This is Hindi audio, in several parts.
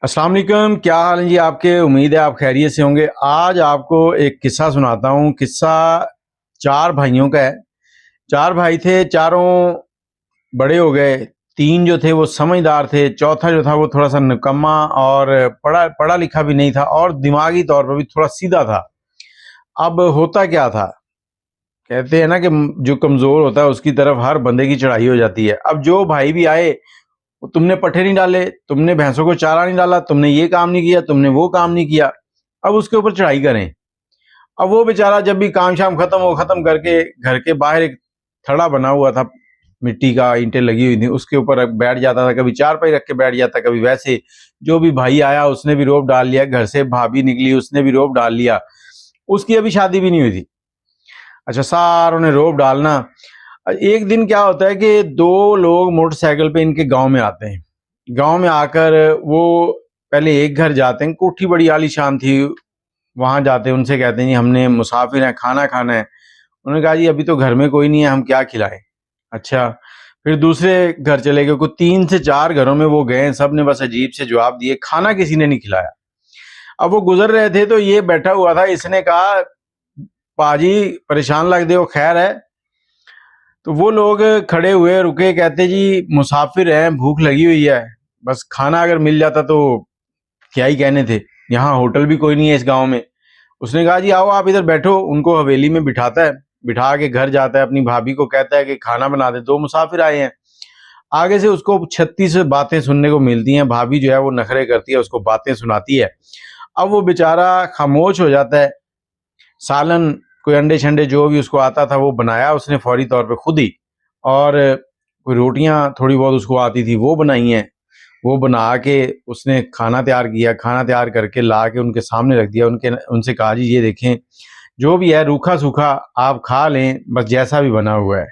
अस्सलाम वालेकुम, क्या हाल है जी आपके। उम्मीद है आप खैरियत से होंगे। आज आपको एक किस्सा सुनाता हूँ। किस्सा चार भाइयों का है। चार भाई थे, चारों बड़े हो गए। तीन जो थे वो समझदार थे, चौथा जो था वो थोड़ा सा निकम्मा और पढ़ा पढ़ा लिखा भी नहीं था और दिमागी तौर पर भी थोड़ा सीधा था। अब होता क्या था, कहते हैं ना कि जो कमज़ोर होता है उसकी तरफ हर बंदे की चढ़ाई हो जाती है। अब जो भाई भी आए, वो तुमने पट्ठे नहीं डाले, तुमने भैंसों को चारा नहीं डाला, तुमने ये काम नहीं किया, तुमने वो काम नहीं किया, अब उसके ऊपर चढ़ाई करें। अब वो बेचारा जब भी काम शाम खत्म करके घर के बाहर एक थड़ा बना हुआ था, मिट्टी का, ईंटें लगी हुई थी, उसके ऊपर बैठ जाता था। कभी चारपाई रख के बैठ जाता, कभी वैसे। जो भी भाई आया उसने भी रोब डाल लिया, घर से भाभी निकली उसने भी रोब डाल लिया। उसकी अभी शादी भी नहीं हुई थी। अच्छा, सारों ने रोब डालना। एक दिन क्या होता है कि दो लोग मोटरसाइकिल पे इनके गांव में आते हैं। गांव में आकर वो पहले एक घर जाते हैं, कोठी बड़ी आलीशान थी। वहां जाते हैं, उनसे कहते हैं जी हमने मुसाफिर हैं, खाना खाना है। उन्होंने कहा जी अभी तो घर में कोई नहीं है, हम क्या खिलाएं। अच्छा, फिर दूसरे घर चले गए। कुछ 3 से 4 घरों में वो गए, सब ने बस अजीब से जवाब दिए, खाना किसी ने नहीं खिलाया। अब वो गुजर रहे थे तो ये बैठा हुआ था, इसने कहा पाजी परेशान लग दे हो, खैर है। तो वो लोग खड़े हुए, रुके, कहते जी मुसाफिर हैं, भूख लगी हुई है, बस खाना अगर मिल जाता तो क्या ही कहने थे। यहाँ होटल भी कोई नहीं है इस गांव में। उसने कहा जी आओ आप इधर बैठो। उनको हवेली में बिठाता है, बिठा के घर जाता है, अपनी भाभी को कहता है कि खाना बना दे, दो मुसाफिर आए हैं। आगे से उसको 36 बातें सुनने को मिलती हैं। भाभी जो है वो नखरे करती है, उसको बातें सुनाती है। अब वो बेचारा खामोश हो जाता है। सालन, कोई अंडे शंडे जो भी उसको आता था वो बनाया उसने फौरी तौर पे खुद ही। और कोई रोटियां थोड़ी बहुत उसको आती थी वो बनाई हैं। वो बना के उसने खाना तैयार किया, खाना तैयार करके ला के उनके सामने रख दिया। उनसे कहा जी ये देखें, जो भी है रूखा सूखा आप खा लें, बस जैसा भी बना हुआ है।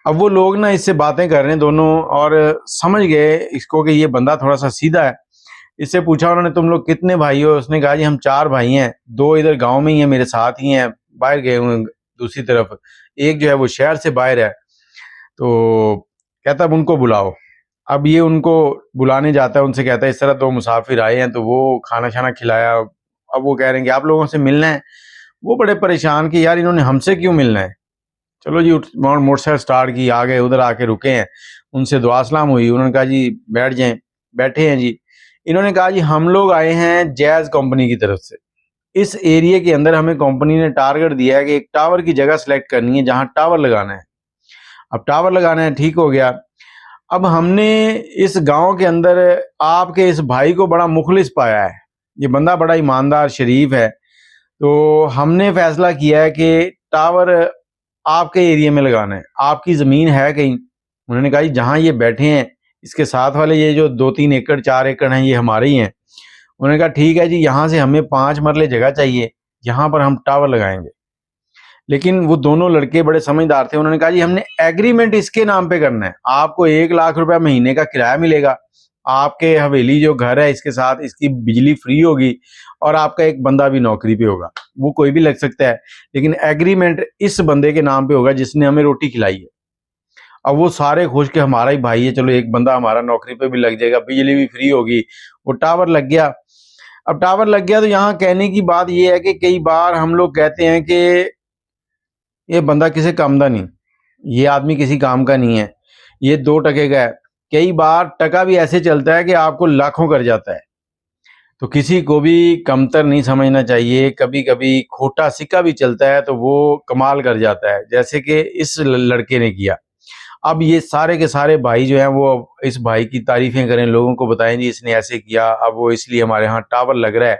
अब वो लोग ना इससे बातें कर रहे हैं दोनों, और समझ गए इसको कि ये बंदा थोड़ा सा सीधा है। इससे पूछा उन्होंने तुम लोग कितने भाई हो। उसने कहा जी हम 4 भाई हैं, 2 इधर गांव में ही हैं, मेरे साथ ही हैं, बाहर गए हुए हैं दूसरी तरफ। एक जो है वो शहर से बाहर है। तो कहता अब उनको बुलाओ। अब ये उनको बुलाने जाता है, उनसे कहता है इस तरह 2 मुसाफिर आए हैं, तो वो खाना शाना खिलाया। अब वो कह रहे हैं कि आप लोगों से मिलना है। वो बड़े परेशान कि यार इन्होंने हमसे क्यों मिलना है। चलो जी, मोटरसाइकिल स्टार्ट की, आ गए, उधर आके रुके हैं। उनसे दुआ सलाम हुई। उन्होंने कहा जी बैठ जाएं। बैठे हैं जी। इन्होंने कहा जी हम लोग आए हैं जैज कंपनी की तरफ से। इस एरिया के अंदर हमें कंपनी ने टारगेट दिया है कि एक टावर की जगह सेलेक्ट करनी है जहां टावर लगाना है। अब टावर लगाना है, ठीक हो गया। अब हमने इस गांव के अंदर आपके इस भाई को बड़ा मुखलिस पाया है। ये बंदा बड़ा ईमानदार शरीफ है। तो हमने फैसला किया है कि टावर आपके एरिया में लगाना है। आपकी ज़मीन है कहीं। उन्होंने कहा जी जहाँ ये बैठे हैं इसके साथ वाले ये जो 2-3 एकड़ 4 एकड़ हैं ये हमारे ही हैं। उन्होंने कहा ठीक है जी, यहाँ से हमें 5 मरले जगह चाहिए, यहाँ पर हम टावर लगाएंगे। लेकिन वो दोनों लड़के बड़े समझदार थे। उन्होंने कहा जी हमने एग्रीमेंट इसके नाम पे करना है, आपको 1 लाख रुपया महीने का किराया मिलेगा, आपके हवेली जो घर है इसके साथ इसकी बिजली फ्री होगी, और आपका एक बंदा भी नौकरी पे होगा। वो कोई भी लग सकता है, लेकिन एग्रीमेंट इस बंदे के नाम पे होगा जिसने हमें रोटी खिलाई है। अब वो सारे खुश के हमारा ही भाई है, चलो एक बंदा हमारा नौकरी पे भी लग जाएगा, बिजली भी फ्री होगी। वो टावर लग गया। अब टावर लग गया तो यहाँ कहने की बात ये है कि कई बार हम लोग कहते हैं कि ये बंदा किसी काम का नहीं, ये आदमी किसी काम का नहीं है, ये 2 टके का है। कई बार टका भी ऐसे चलता है कि आपको लाखों कर जाता है। तो किसी को भी कमतर नहीं समझना चाहिए। कभी कभी खोटा सिक्का भी चलता है तो वो कमाल कर जाता है, जैसे कि इस लड़के ने किया। अब ये सारे के सारे भाई जो हैं वो इस भाई की तारीफें करें, लोगों को बताएं जी इसने ऐसे किया, अब वो इसलिए हमारे यहाँ टावर लग रहा है।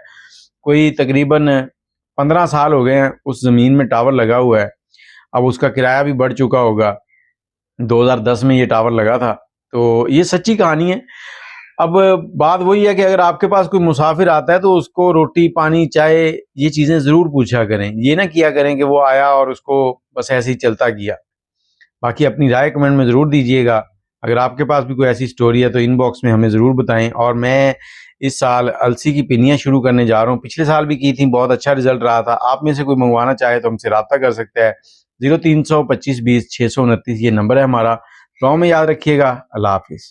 कोई तकरीबन 15 साल हो गए हैं उस ज़मीन में टावर लगा हुआ है। अब उसका किराया भी बढ़ चुका होगा। 2010 में ये टावर लगा था। तो ये सच्ची कहानी है। अब बात वही है कि अगर आपके पास कोई मुसाफिर आता है तो उसको रोटी पानी चाय ये चीज़ें ज़रूर पूछा करें। ये ना किया करें कि वो आया और उसको बस ऐसे ही चलता किया। बाकी अपनी राय कमेंट में ज़रूर दीजिएगा। अगर आपके पास भी कोई ऐसी स्टोरी है तो इनबॉक्स में हमें ज़रूर बताएं। और मैं इस साल अलसी की पिनियाँ शुरू करने जा रहा हूँ। पिछले साल भी की थी, बहुत अच्छा रिजल्ट रहा था। आप में से कोई मंगवाना चाहे तो हमसे रब्ता कर सकता है। 0300 25 20 629 ये नंबर है हमारा। दुआ में याद रखिएगा। अल्लाह हाफिज़।